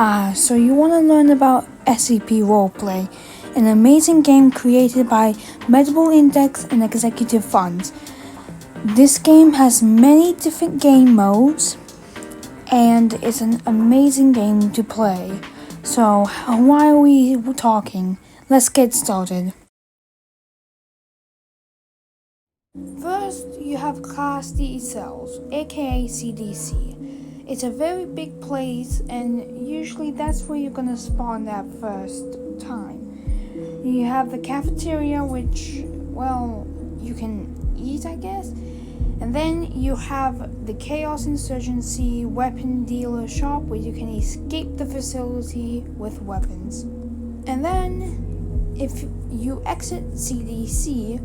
So you want to learn about SCP Roleplay, an amazing game created by Medieval Index and Executive Funds. This game has many different game modes, and it's an amazing game to play. So why are we talking? Let's get started. First, you have Class D cells, aka CDC. It's a very big place, and usually that's where you're gonna spawn that first time. You have the cafeteria, which, well, you can eat, I guess. And then you have the Chaos Insurgency weapon dealer shop, where you can escape the facility with weapons. And then, if you exit CDC,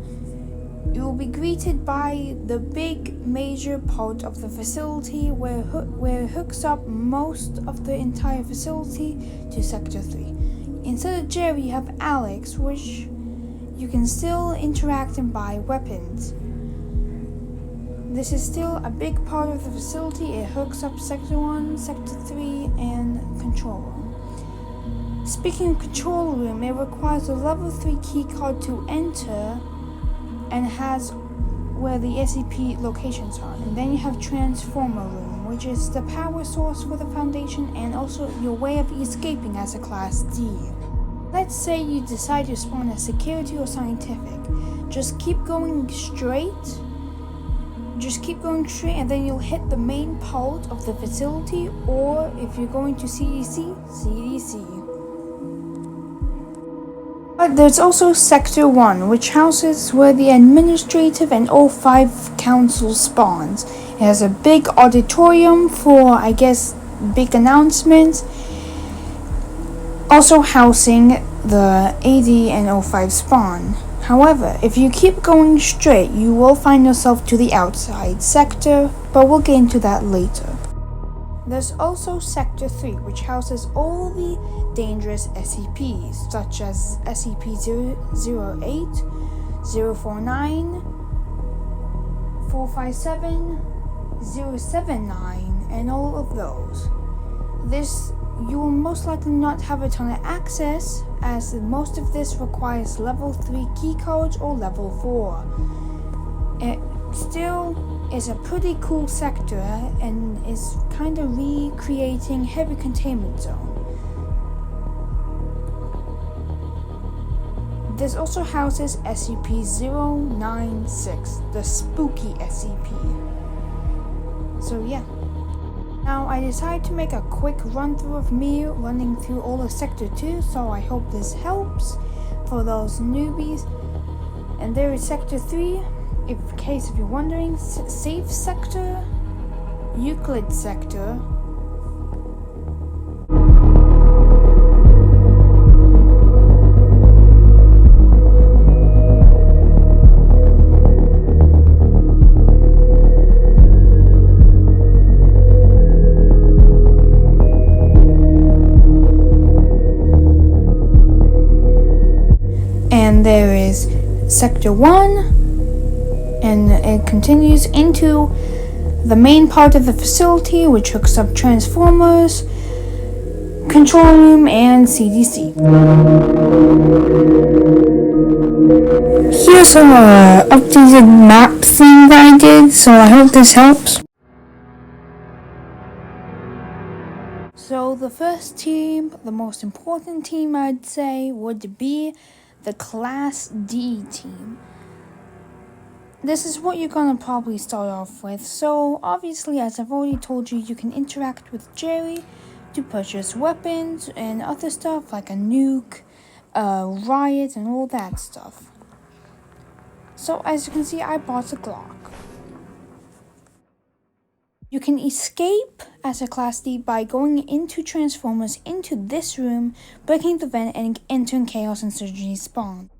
you will be greeted by the big major part of the facility where it hooks up most of the entire facility to Sector 3. Instead of Jerry, you have Alex, which you can still interact and buy weapons. This is still a big part of the facility. It hooks up Sector 1, Sector 3, and Control Room. Speaking of Control Room, it requires a level 3 keycard to enter and has where the SCP locations are. And then you have Transformer Room, which is the power source for the Foundation and also your way of escaping as a Class D. Let's say you decide to spawn as Security or Scientific. Just keep going straight, and then you'll hit the main part of the facility, or if you're going to CDC. But there's also Sector 1, which houses where the administrative and all 5 councils spawns. It has a big auditorium for, I guess, big announcements, also housing the AD and O5 spawn. However, if you keep going straight, you will find yourself to the outside sector, but we'll get into that later. There's also Sector 3, which houses all the dangerous SCPs, such as SCP-008, 049, 457, 079, and all of those. You will most likely not have a ton of access, as most of this requires level 3 keycards or level 4. It still is a pretty cool sector and is kind of recreating Heavy Containment Zone. This also houses SCP-096, the spooky SCP. So yeah. Now I decided to make a quick run through of me running through all of Sector 2, so I hope this helps for those newbies. And there is Sector 3, in case if you're wondering, Safe Sector, Euclid Sector, and there is Sector 1, and it continues into the main part of the facility, which hooks up Transformers, Control Room, and CDC. Here's some updated map thing that I did, so I hope this helps. So the first team, the most important team I'd say, would be the Class D team. This is what you're gonna probably start off with. So obviously, as I've already told you, you can interact with Jerry to purchase weapons and other stuff like a nuke, riot, and all that stuff. So as you can see, I bought a Glock. You can escape as a Class D by going into Transformers into this room, breaking the vent, and entering Chaos Insurgency spawn.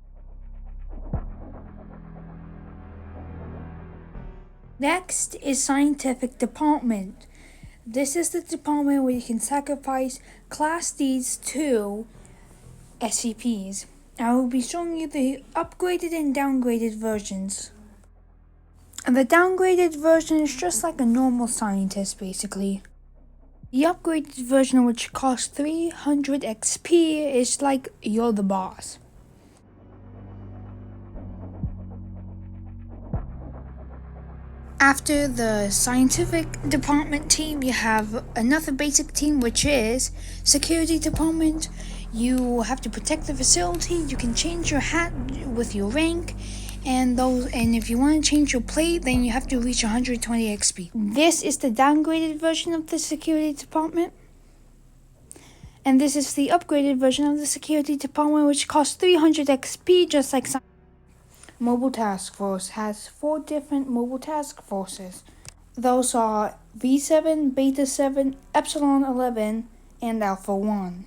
Next is Scientific Department. This is the department where you can sacrifice Class Ds to SCPs. I will be showing you the upgraded and downgraded versions. And the downgraded version is just like a normal scientist, basically. The upgraded version, which costs 300 XP, is like you're the boss. After the scientific department team, you have another basic team, which is security department. You have to protect the facility. You can change your hat with your rank, and if you want to change your plate, then you have to reach 120 XP. This is the downgraded version of the security department. And this is the upgraded version of the security department, which costs 300 XP, just like some. Mobile Task Force has 4 different mobile task forces. Those are V7, Beta 7, Epsilon 11, and Alpha 1.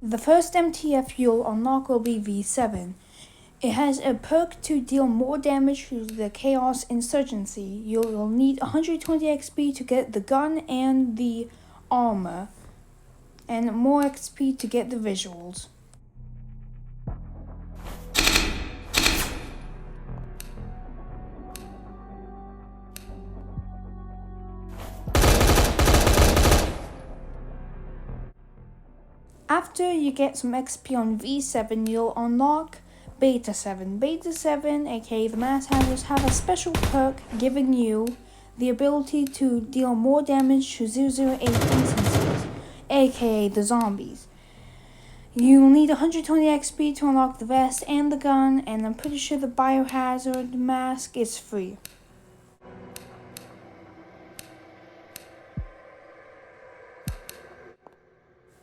The first MTF you'll unlock will be V7. It has a perk to deal more damage to the Chaos Insurgency. You'll need 120 XP to get the gun and the armor, and more XP to get the visuals. After you get some XP on V7, you'll unlock Beta 7. Beta 7, aka the Mass Handlers, have a special perk giving you the ability to deal more damage to 008 instances, aka the zombies. You'll need 120 XP to unlock the vest and the gun, and I'm pretty sure the biohazard mask is free.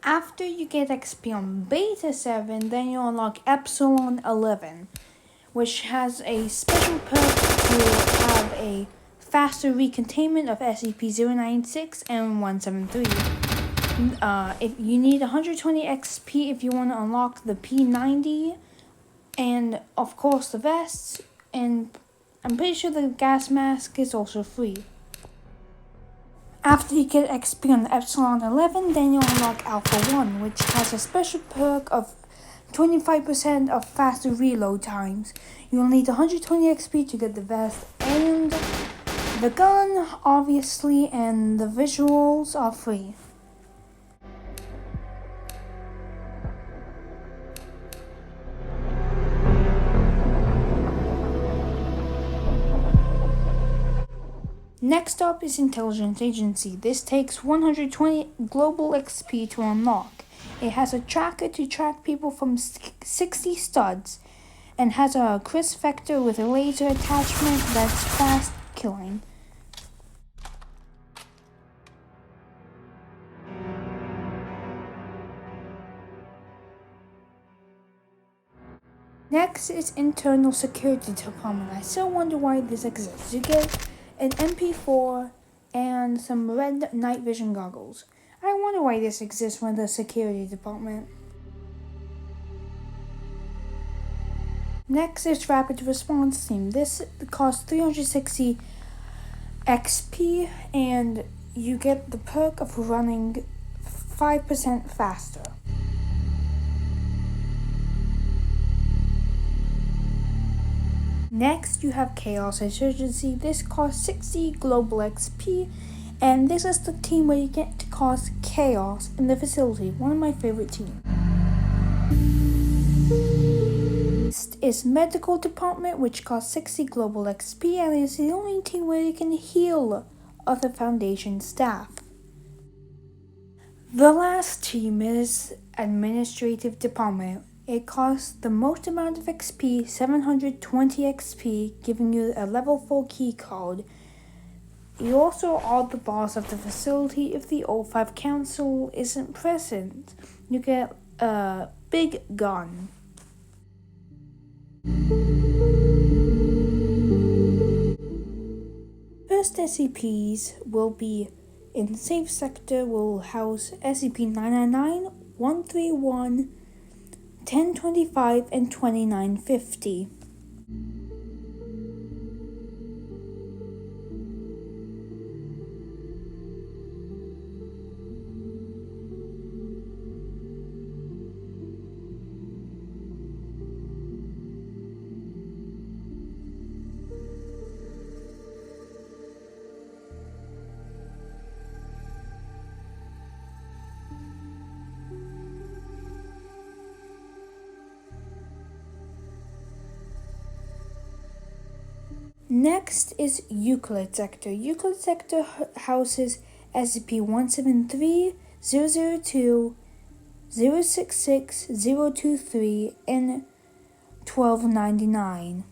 After you get XP on Beta 7, then you'll unlock Epsilon 11, which has a special perk to have a faster recontainment of SCP-096 and 173. If you need 120 XP if you want to unlock the P90, and of course the vests, and I'm pretty sure the gas mask is also free. After you get XP on the Epsilon 11, then you'll unlock Alpha 1, which has a special perk of 25% of faster reload times. You'll need 120 XP to get the vest and the gun, obviously, and the visuals are free. Next up is Intelligence Agency. This takes 120 global XP to unlock. It has a tracker to track people from 60 studs, and has a crisp vector with a laser attachment that's fast killing. Next is Internal Security Department. I still wonder why this exists. You get an MP4 and some red night vision goggles. I wonder why this exists for the security department. Next is Rapid Response Team. This costs 360 XP, and you get the perk of running 5% faster. Next, you have Chaos Insurgency. This costs 60 global XP, and this is the team where you get to cause chaos in the facility. One of my favorite teams. Next is Medical Department, which costs 60 global XP, and is the only team where you can heal other Foundation staff. The last team is Administrative Department. It costs the most amount of XP, 720 XP, giving you a level 4 key code. You also are the boss of the facility if the O5 Council isn't present. You get a big gun. First SCPs will be in Safe Sector, will house SCP-999, 131, 1025, and 2950. Next is Euclid Sector. Euclid Sector houses SCP-173, 002, 066, 023, and 1299.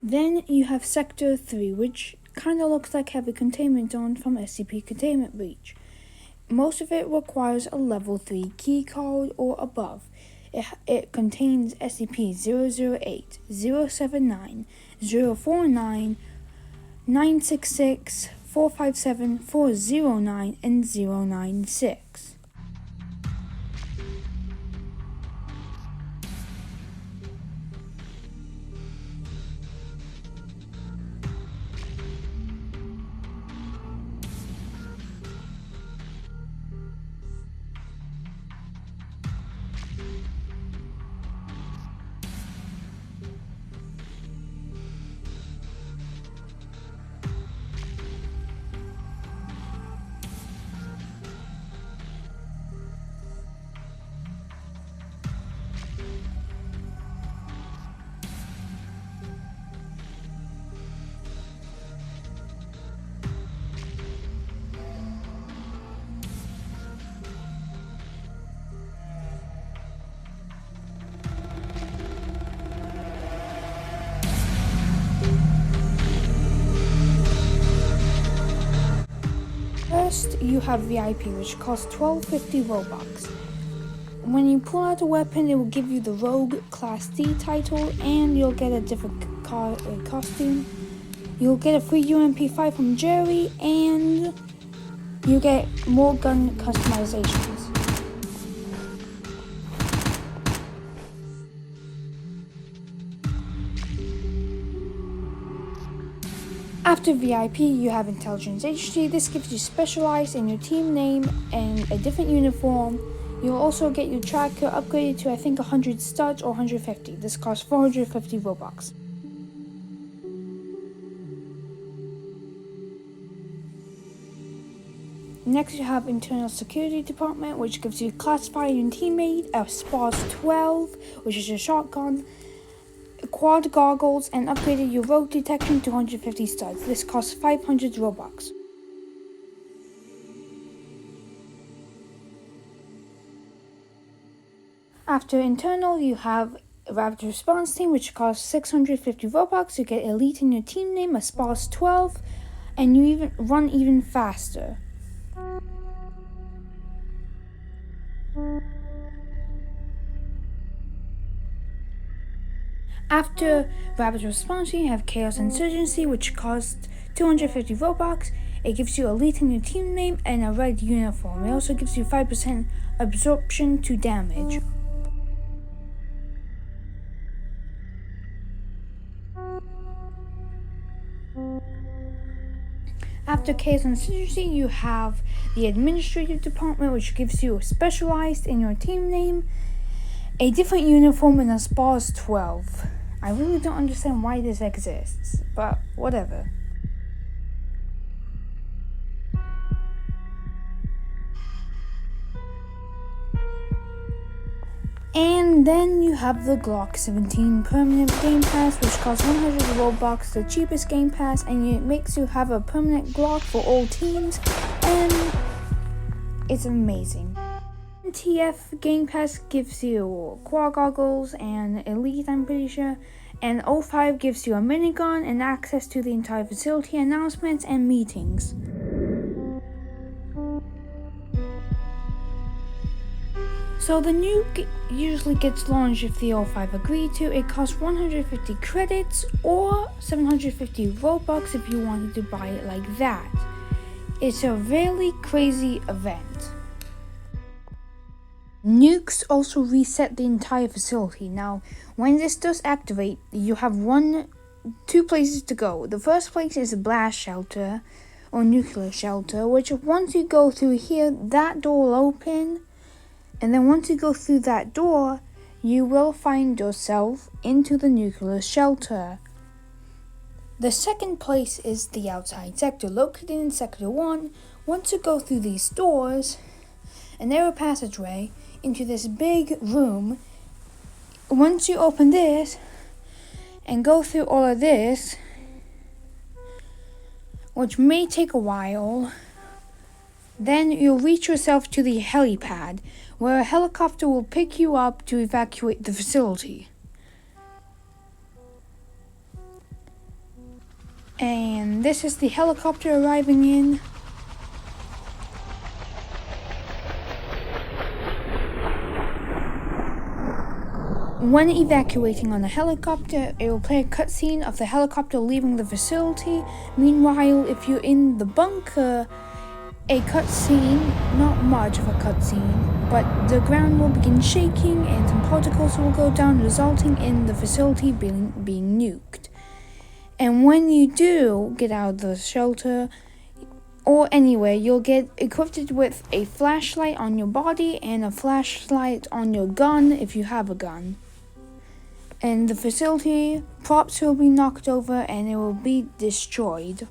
Then you have Sector 3, which kinda looks like heavy containment zone from SCP Containment Breach. Most of it requires a level 3 key code or above. It contains SCP-008, 079, 049, 966, 457, 409, and 096. First, you have VIP, which costs 1250 Robux. When you pull out a weapon, it will give you the Rogue Class D title, and you'll get a different costume. You'll get a free UMP5 from Jerry, and you get more gun customizations. After VIP, you have Intelligence HT. This gives you specialized in your team name and a different uniform. You'll also get your tracker upgraded to I think 100 studs or 150. This costs 450 Robux. Next you have Internal Security Department, which gives you classified your teammate, a SPAS 12, which is a shotgun, quad goggles, and upgraded your rogue detection to 150 studs. This costs 500 Robux. After internal, you have a rapid response team, which costs 650 Robux. You get elite in your team name, a SPAS 12, and you run even faster. After Rapid Response, you have Chaos Insurgency, which costs 250 Robux. It gives you elite in your team name and a red uniform. It also gives you 5% absorption to damage. After Chaos Insurgency, you have the Administrative Department, which gives you a specialized in your team name, a different uniform, and a SPAS 12. I really don't understand why this exists, but whatever. And then you have the Glock 17 permanent game pass, which costs 100 Robux, the cheapest game pass, and it makes you have a permanent Glock for all teams, and it's amazing. TF Game Pass gives you quad goggles and elite, I'm pretty sure, and 05 gives you a minigun and access to the entire facility, announcements, and meetings. So the nuke usually gets launched if the all 5 agree to. It costs 150 credits or 750 Robux if you wanted to buy it like that. It's a really crazy event. Nukes also reset the entire facility. Now, when this does activate, you have two places to go. The first place is a blast shelter or nuclear shelter, which once you go through here, that door will open. And then once you go through that door, you will find yourself into the nuclear shelter. The second place is the outside sector, located in Sector 1. Once you go through these doors, a narrow passageway into this big room. Once you open this and go through all of this, which may take a while, then you'll reach yourself to the helipad, where a helicopter will pick you up to evacuate the facility. And this is the helicopter arriving in. When evacuating on a helicopter, it will play a cutscene of the helicopter leaving the facility. Meanwhile, if you're in the bunker, a cutscene, not much of a cutscene, but the ground will begin shaking and some particles will go down, resulting in the facility being nuked. And when you do get out of the shelter, or anywhere, you'll get equipped with a flashlight on your body and a flashlight on your gun if you have a gun. And the facility props will be knocked over and it will be destroyed.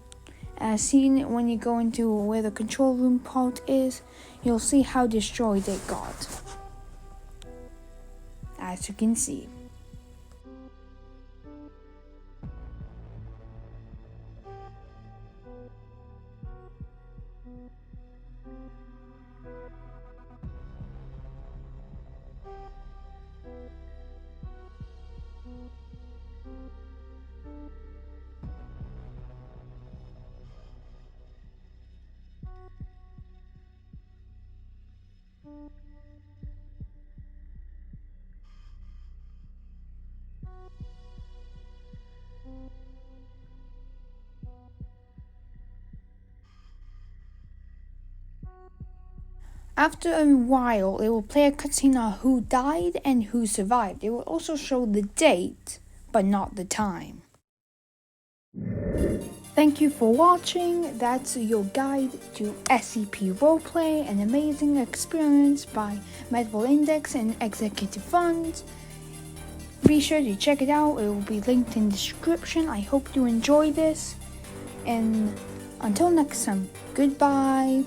As seen when you go into where the control room part is, you'll see how destroyed it got. As you can see. After a while, it will play a cutscene on who died and who survived. It will also show the date, but not the time. Thank you for watching. That's your guide to SCP Roleplay, an amazing experience by Medieval Index and Executive Funds. Be sure to check it out. It will be linked in the description. I hope you enjoy this. And until next time, goodbye.